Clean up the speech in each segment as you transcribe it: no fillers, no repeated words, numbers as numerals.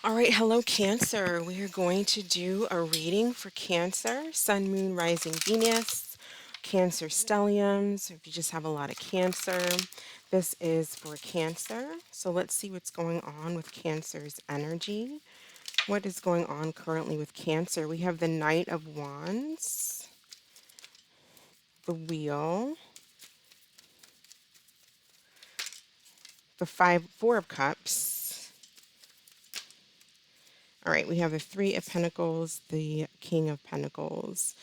All right, hello Cancer. We are going to do a reading for Cancer, Sun, Moon, Rising, Venus, Cancer stelliums. If you just have a lot of Cancer, this is for Cancer. So let's see what's going on with Cancer's energy. What is going on currently with Cancer? We have the Knight of Wands, the Wheel, the Four of Cups. All right, we have the Three of Pentacles, the King of Pentacles.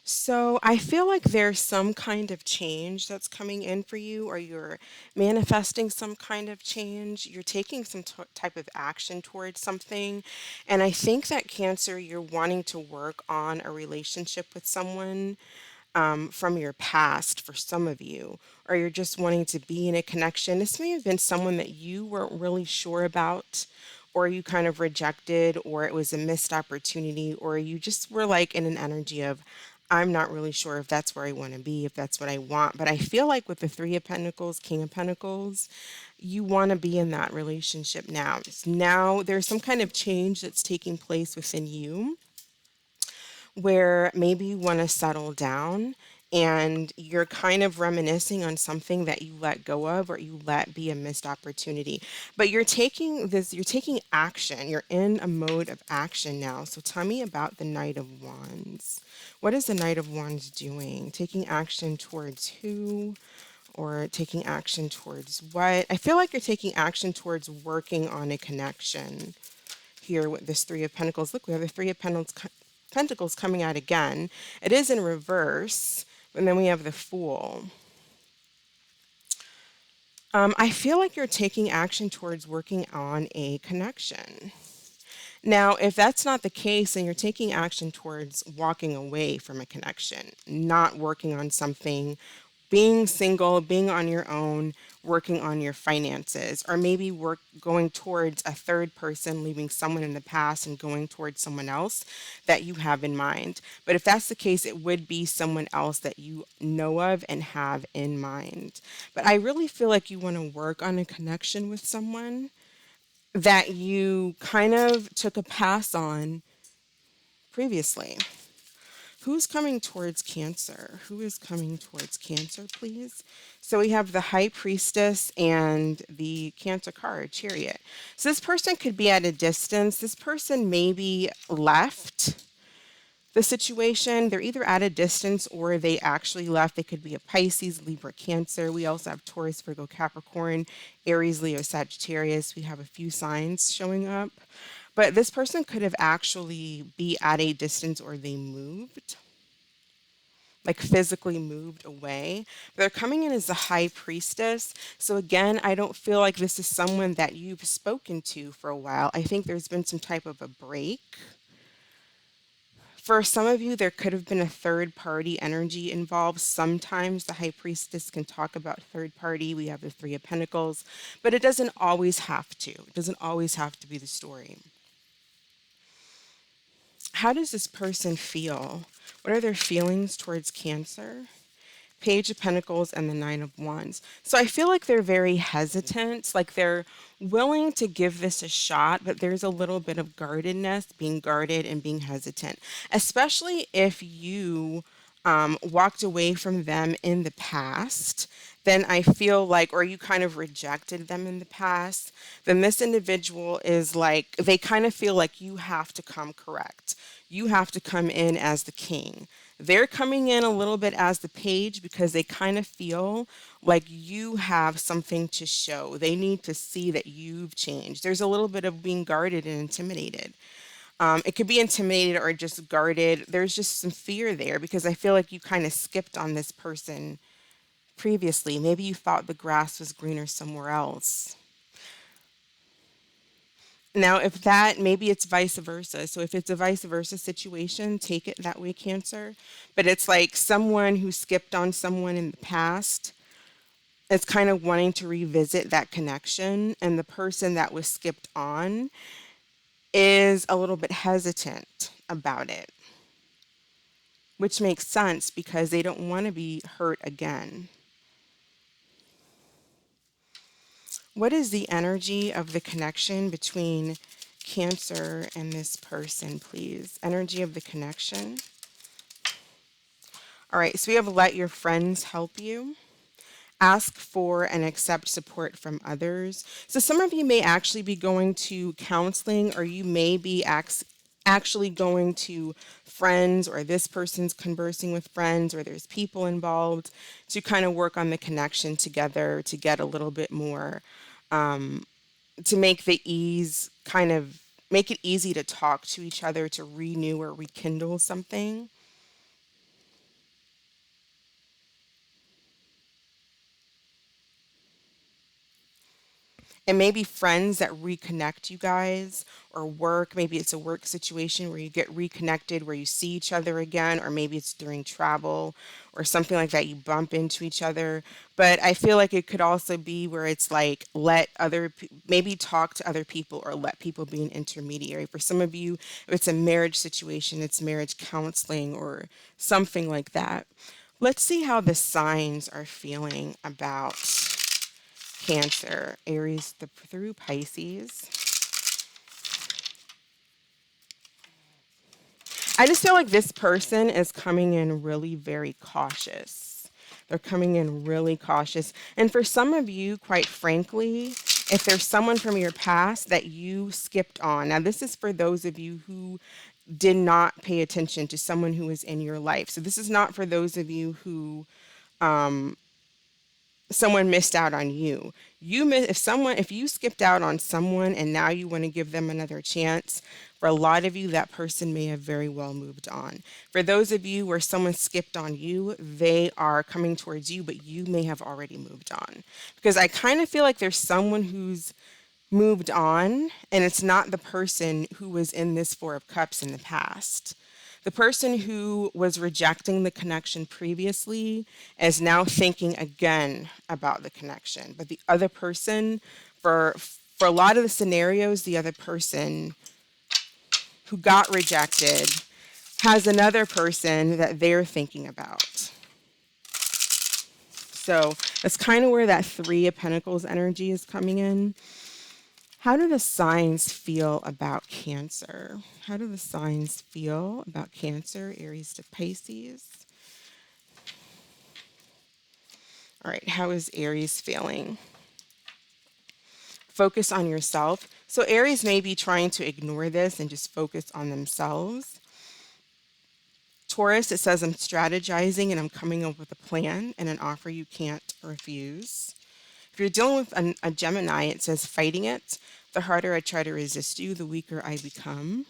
So I feel like there's some kind of change that's coming in for you, or you're manifesting some kind of change. You're taking some type of action towards something. And I think that Cancer, you're wanting to work on a relationship with someone from your past for some of you, or you're just wanting to be in a connection. This may have been someone that you weren't really sure about, or you kind of rejected, or it was a missed opportunity, or you just were like in an energy of, I'm not really sure if that's where I want to be, if that's what I want. But I feel like with the Three of Pentacles, King of Pentacles, you want to be in that relationship now. Now there's some kind of change that's taking place within you where maybe you want to settle down and you're kind of reminiscing on something that you let go of or you let be a missed opportunity. But you're taking action. You're in a mode of action now. So tell me about the Knight of Wands. What is the Knight of Wands doing? Taking action towards who? Or taking action towards what? I feel like you're taking action towards working on a connection here with this Three of Pentacles. Look, we have the Three of Pentacles coming out again. It is in reverse, and then we have the Fool. I feel like you're taking action towards working on a connection. Now, if that's not the case, then you're taking action towards walking away from a connection, not working on something, being single, being on your own, working on your finances, or maybe going towards a third person, leaving someone in the past and going towards someone else that you have in mind. But if that's the case, it would be someone else that you know of and have in mind. But I really feel like you want to work on a connection with someone that you kind of took a pass on previously. Who's coming towards Cancer? Who is coming towards Cancer, please? So we have the High Priestess and the Cancer card, Chariot. So this person could be at a distance. This person maybe left the situation. They're either at a distance or they actually left. They could be a Pisces, Libra, Cancer. We also have Taurus, Virgo, Capricorn, Aries, Leo, Sagittarius. We have a few signs showing up. But this person could have actually be at a distance or they moved, like physically moved away. They're coming in as the High Priestess. So again, I don't feel like this is someone that you've spoken to for a while. I think there's been some type of a break. For some of you, there could have been a third party energy involved. Sometimes the High Priestess can talk about third party. We have the Three of Pentacles, but it doesn't always have to. It doesn't always have to be the story. How does this person feel? What are their feelings towards Cancer? Page of Pentacles and the Nine of Wands. So I feel like they're very hesitant, like they're willing to give this a shot, but there's a little bit of guardedness, being guarded and being hesitant, especially if you walked away from them in the past. Then I feel like, or you kind of rejected them in the past, then this individual is like, they kind of feel like you have to come correct. You have to come in as the king. They're coming in a little bit as the page because they kind of feel like you have something to show. They need to see that you've changed. There's a little bit of being guarded and intimidated. It could be intimidated or just guarded. There's just some fear there because I feel like you kind of skipped on this person previously. Maybe you thought the grass was greener somewhere else. Now, if that, maybe it's vice versa. So if it's a vice versa situation, take it that way, Cancer. But it's like someone who skipped on someone in the past is kind of wanting to revisit that connection. And the person that was skipped on is a little bit hesitant about it, which makes sense because they don't want to be hurt again. What is the energy of the connection between Cancer and this person, please. Energy of the connection. All right, so we have let your friends help you. Ask for and accept support from others. So some of you may actually be going to counseling, or you may be actually going to friends, or this person's conversing with friends, or there's people involved to kind of work on the connection together to get a little bit more, to make the ease kind of make it easy to talk to each other to renew or rekindle something. And maybe friends that reconnect you guys, or work. Maybe it's a work situation where you get reconnected, where you see each other again, or maybe it's during travel or something like that. You bump into each other. But I feel like it could also be where it's like maybe talk to other people, or let people be an intermediary. For some of you, if it's a marriage situation, it's marriage counseling or something like that. Let's see how the signs are feeling about Cancer, Aries through Pisces. I just feel like this person is coming in really very cautious. They're coming in really cautious. And for some of you, quite frankly, if there's someone from your past that you skipped on, now this is for those of you who did not pay attention to someone who was in your life. So this is not for those of you who someone missed out on you. If you skipped out on someone and now you want to give them another chance, for a lot of you that person may have very well moved on. For those of you where someone skipped on you, they are coming towards you, but you may have already moved on. Because I kind of feel like there's someone who's moved on, and it's not the person who was in this Four of Cups in the past. The person who was rejecting the connection previously is now thinking again about the connection. But the other person, for a lot of the scenarios, the other person who got rejected has another person that they're thinking about. So that's kind of where that Three of Pentacles energy is coming in. How do the signs feel about Cancer? How do the signs feel about Cancer, Aries to Pisces? All right, how is Aries feeling? Focus on yourself. So Aries may be trying to ignore this and just focus on themselves. Taurus, it says, I'm strategizing and I'm coming up with a plan and an offer you can't refuse. If you're dealing with a Gemini, it says, fighting it. The harder I try to resist you, the weaker I become.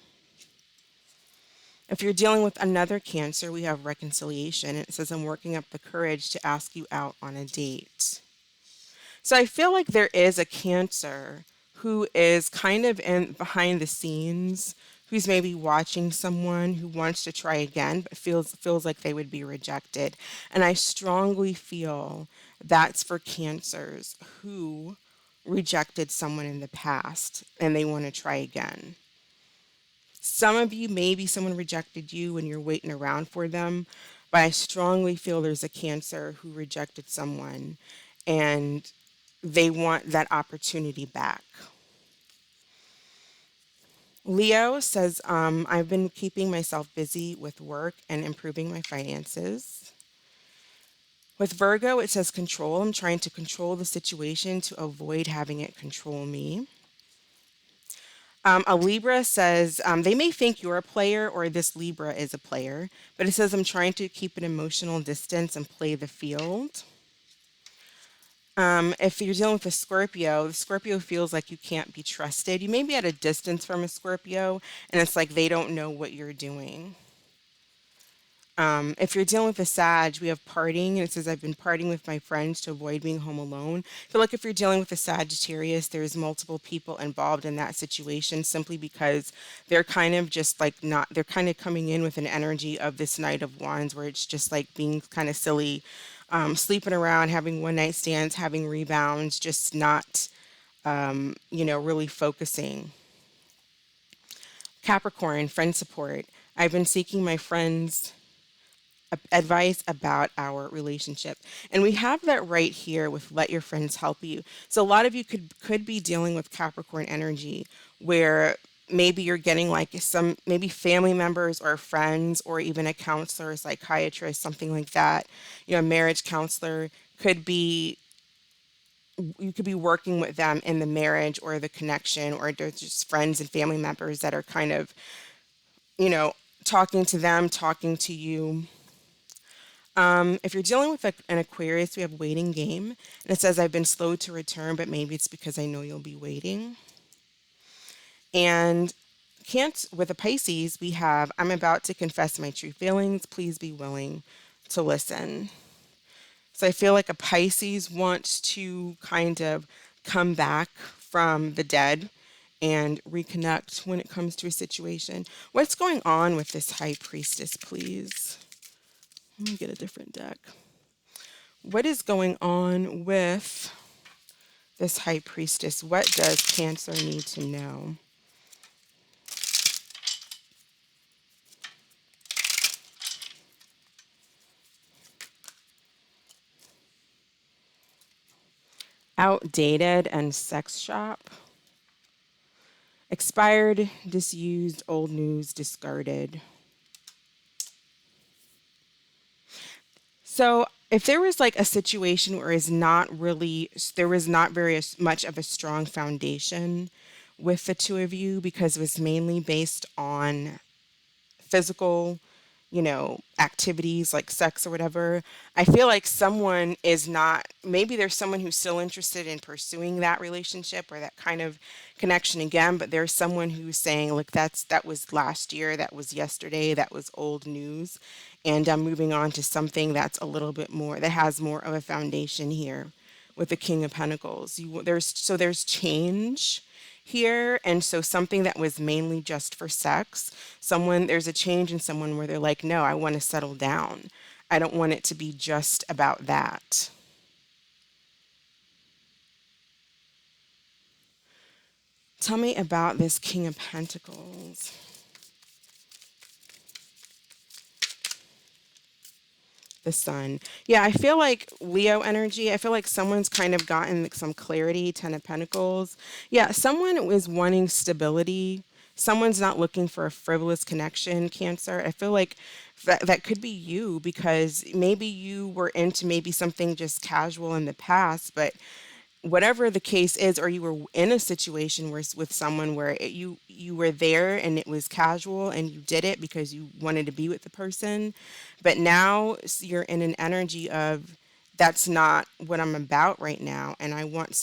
If you're dealing with another Cancer, we have reconciliation. It says, I'm working up the courage to ask you out on a date. So I feel like there is a Cancer who is kind of in behind the scenes, who's maybe watching someone who wants to try again, but feels like they would be rejected. And I strongly feel that's for Cancers who rejected someone in the past and they want to try again. Some of you, maybe someone rejected you and you're waiting around for them, but I strongly feel there's a Cancer who rejected someone and they want that opportunity back. Leo says, I've been keeping myself busy with work and improving my finances. With Virgo, it says control. I'm trying to control the situation to avoid having it control me. A Libra says, they may think you're a player or this Libra is a player, but it says, I'm trying to keep an emotional distance and play the field. If you're dealing with a Scorpio, the Scorpio feels like you can't be trusted. You may be at a distance from a Scorpio, and it's like they don't know what you're doing. If you're dealing with a Sag, we have partying, and it says, I've been partying with my friends to avoid being home alone. I feel like if you're dealing with a Sagittarius, there's multiple people involved in that situation simply because they're kind of just like not, they're kind of coming in with an energy of this Knight of Wands where it's just like being kind of silly, sleeping around, having one night stands, having rebounds, just not, really focusing. Capricorn, friend support. I've been seeking my friends' advice about our relationship. And we have that right here with let your friends help you. So a lot of you could be dealing with Capricorn energy where maybe you're getting like some maybe family members or friends or even a counselor, a psychiatrist, something like that. A marriage counselor could be you could be working with them in the marriage or the connection, or there's just friends and family members that are kind of, you know, talking to them, talking to you. If you're dealing with an Aquarius, we have waiting game, and it says I've been slow to return, but maybe it's because I know you'll be waiting. And can't with a Pisces, we have I'm about to confess my true feelings. Please be willing to listen. So I feel like a Pisces wants to kind of come back from the dead and reconnect when it comes to a situation. What's going on with this High Priestess, please? Let me get a different deck. What is going on with this High Priestess? What does Cancer need to know? Outdated and sex shop. Expired, disused, old news, discarded. So if there was like a situation where is not really, there was not very much of a strong foundation with the two of you because it was mainly based on physical, activities like sex or whatever, I feel like someone is not, maybe there's someone who's still interested in pursuing that relationship or that kind of connection again, but there's someone who's saying, look, that was last year, that was yesterday, that was old news, and I'm moving on to something that's a little bit more, that has more of a foundation here with the King of Pentacles. There's change here, and so something that was mainly just for sex, there's a change in someone where they're like, no, I want to settle down. I don't want it to be just about that. Tell me about this King of Pentacles. The Sun. Yeah, I feel like Leo energy. I feel like someone's kind of gotten like some clarity. Ten of Pentacles. Yeah, someone is wanting stability. Someone's not looking for a frivolous connection, Cancer. I feel like that could be you because maybe you were into maybe something just casual in the past, but whatever the case is, or you were in a situation where with someone where you were there and it was casual and you did it because you wanted to be with the person, but now you're in an energy of that's not what I'm about right now, and I want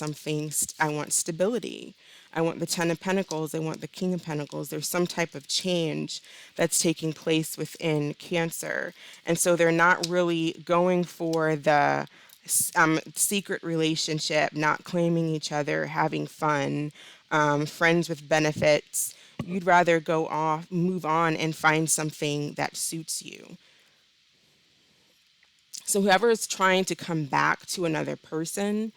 I want stability. I want the Ten of Pentacles. I want the King of Pentacles. There's some type of change that's taking place within Cancer. And so they're not really going for the secret relationship, not claiming each other, having fun, friends with benefits. You'd rather go off, move on, and find something that suits you. So whoever is trying to come back to another person,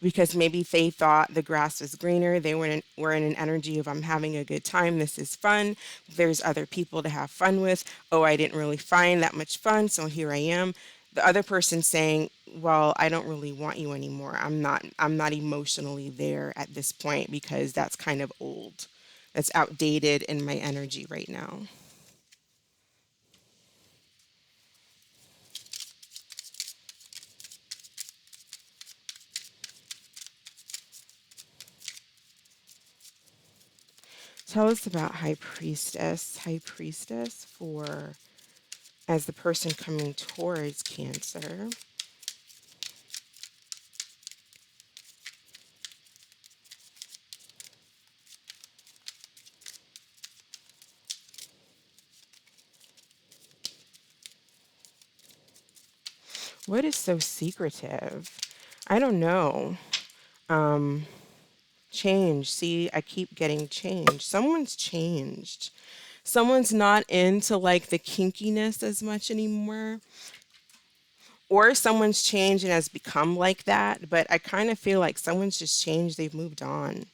because maybe they thought the grass was greener. They were in an energy of I'm having a good time. This is fun. There's other people to have fun with. Oh, I didn't really find that much fun, so here I am. The other person saying, "Well, I don't really want you anymore. I'm not emotionally there at this point because that's kind of old. That's outdated in my energy right now." Tell us about High Priestess. High Priestess for as the person coming towards Cancer. What is so secretive? I don't know. Um, Change. See, I keep getting change. Someone's changed. Someone's not into like the kinkiness as much anymore. Or someone's changed and has become like that. But I kind of feel like someone's just changed. They've moved on.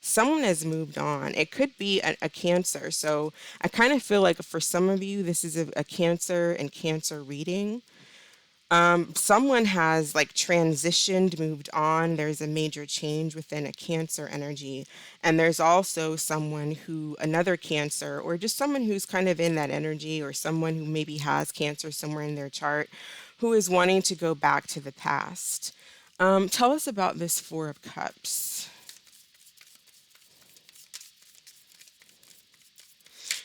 Someone has moved on. It could be a Cancer. So I kind of feel like for some of you, this is a Cancer and Cancer reading. Someone has like transitioned, moved on. There's a major change within a Cancer energy. And there's also someone who, another Cancer, or just someone who's kind of in that energy, or someone who maybe has Cancer somewhere in their chart, who is wanting to go back to the past. Tell us about this Four of Cups.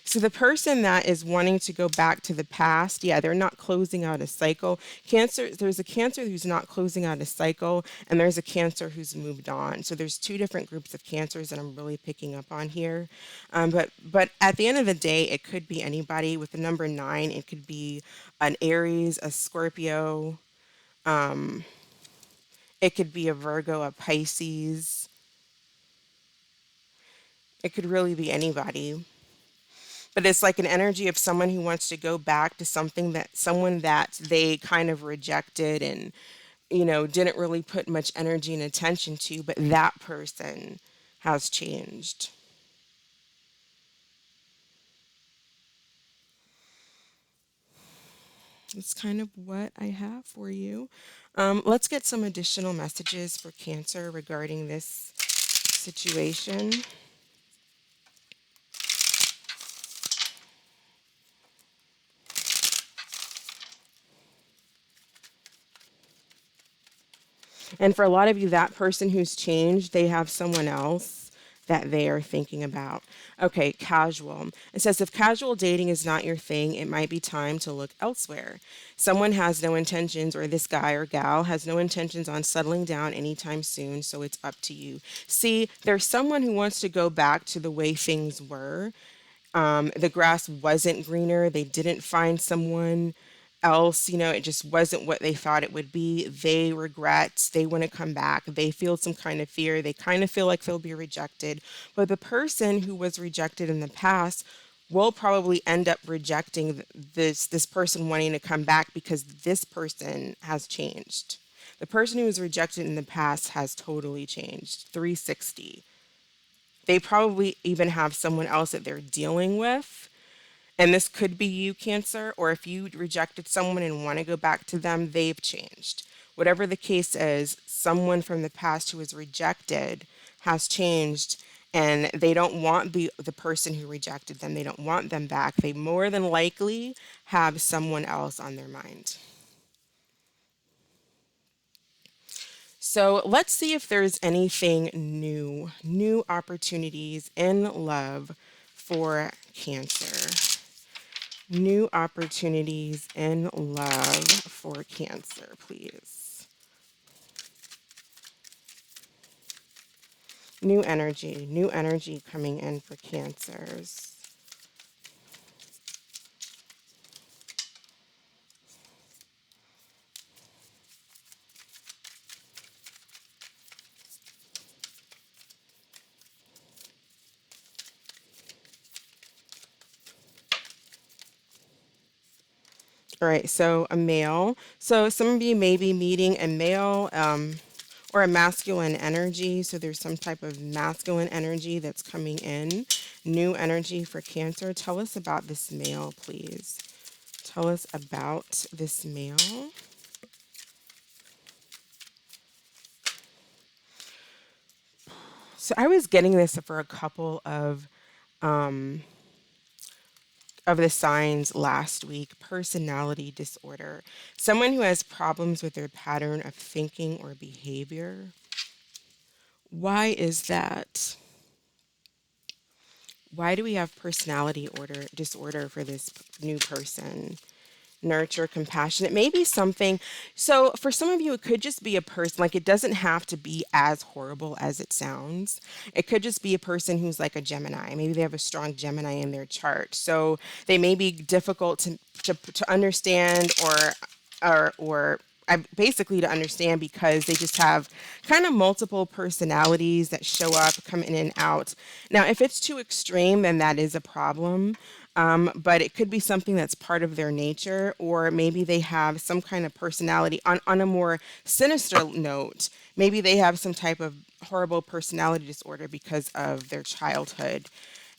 So the person that is wanting to go back to the past, yeah, they're not closing out a cycle. Cancer, there's a Cancer who's not closing out a cycle, and there's a Cancer who's moved on. So there's two different groups of Cancers that I'm really picking up on here. But at the end of the day, it could be anybody with the number 9. It could be an Aries, a Scorpio. It could be a Virgo, a Pisces. It could really be anybody. But it's like an energy of someone who wants to go back to something that someone that they kind of rejected and didn't really put much energy and attention to, but that person has changed. That's kind of what I have for you. Let's get some additional messages for Cancer regarding this situation. And for a lot of you, that person who's changed, they have someone else that they are thinking about. Okay, casual. It says if casual dating is not your thing, it might be time to look elsewhere. Someone has no intentions, or this guy or gal has no intentions on settling down anytime soon, so it's up to you. See, there's someone who wants to go back to the way things were. The grass wasn't greener. They didn't find someone else. It just wasn't what they thought it would be. They regret. They want to come back. They feel some kind of fear. They kind of feel like they'll be rejected. But the person who was rejected in the past will probably end up rejecting this person wanting to come back because this person has changed. The person who was rejected in the past has totally changed. 360. They probably even have someone else that they're dealing with. And this could be you, Cancer, or if you rejected someone and want to go back to them, they've changed. Whatever the case is, someone from the past who was rejected has changed, and they don't want the person who rejected them. They don't want them back. They more than likely have someone else on their mind. So let's see if there's anything new opportunities in love for Cancer. New opportunities in love for Cancer, please. New energy coming in for Cancers. All right, so a male. So some of you may be meeting a male or a masculine energy. So there's some type of masculine energy that's coming in. New energy for Cancer. Tell us about this male, please. Tell us about this male. So I was getting this for a couple of the signs last week. Personality disorder. Someone who has problems with their pattern of thinking or behavior. Why is that? Why do we have personality order disorder for this new person? Nurture, compassion. It may be something. So for some of you, it could just be a person. Like it doesn't have to be as horrible as it sounds. It could just be a person who's like a Gemini. Maybe they have a strong Gemini in their chart. So they may be difficult to understand or basically to understand because they just have kind of multiple personalities that show up, come in and out. Now, if it's too extreme, then that is a problem. But it could be something that's part of their nature, or maybe they have some kind of personality on a more sinister note. Maybe they have some type of horrible personality disorder because of their childhood.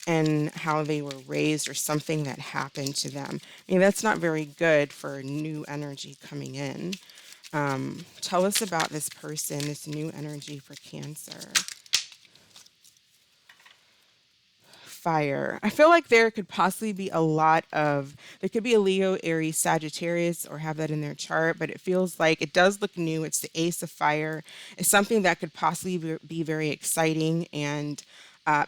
and how they were raised or something that happened to them. I mean, that's not very good for new energy coming in. Tell us about this person, this new energy for Cancer. Fire. I feel like there could possibly be a lot of, there could be a Leo, Aries, Sagittarius, or have that in their chart, but it feels like it does look new. It's the Ace of Fire. It's something that could possibly be very exciting and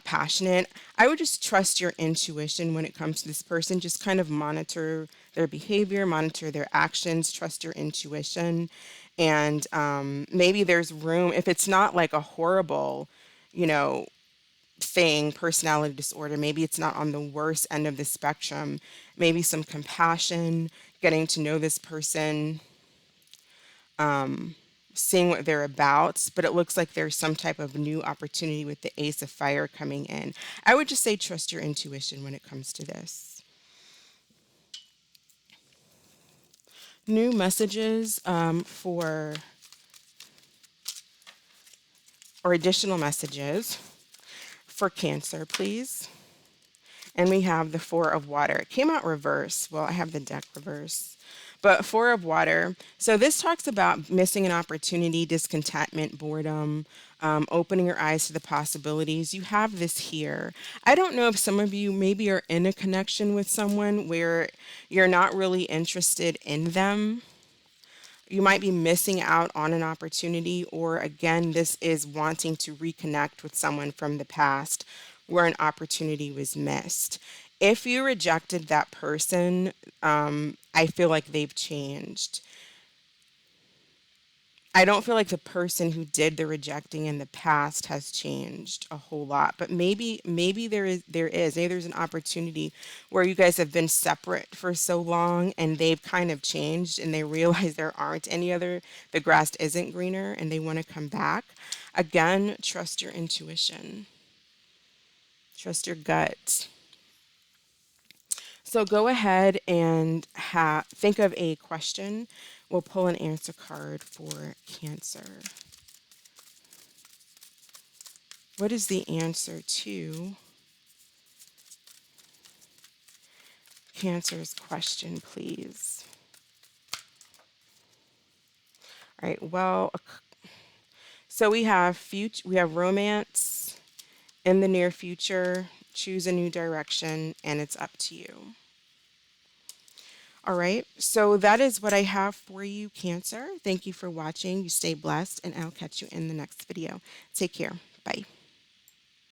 passionate. I would just trust your intuition when it comes to this person. Just kind of monitor their behavior, monitor their actions, trust your intuition. And maybe there's room, if it's not like a horrible, you know, thing, personality disorder, maybe it's not on the worst end of the spectrum, maybe some compassion, getting to know this person, seeing what they're about, but it looks like there's some type of new opportunity with the Ace of Fire coming in. I would just say trust your intuition when it comes to this. New messages or additional messages for Cancer, please. And we have the Four of Water. It came out reverse. Well, I have the deck reverse. But Four of Water. So this talks about missing an opportunity, discontentment, boredom, opening your eyes to the possibilities. You have this here. I don't know if some of you maybe are in a connection with someone where you're not really interested in them. You might be missing out on an opportunity, or again, this is wanting to reconnect with someone from the past where an opportunity was missed. If you rejected that person, I feel like they've changed. I don't feel like the person who did the rejecting in the past has changed a whole lot, but maybe maybe there's an opportunity where you guys have been separate for so long and they've kind of changed and they realize there aren't any other, the grass isn't greener and they want to come back. Again, trust your intuition. Trust your gut. So go ahead and think of a question. We'll pull an answer card for Cancer. What is the answer to Cancer's question, please? All right. Well, so we have romance in the near future. Choose a new direction, and it's up to you. All right. So that is what I have for you, Cancer. Thank you for watching. You stay blessed, and I'll catch you in the next video. Take care. Bye.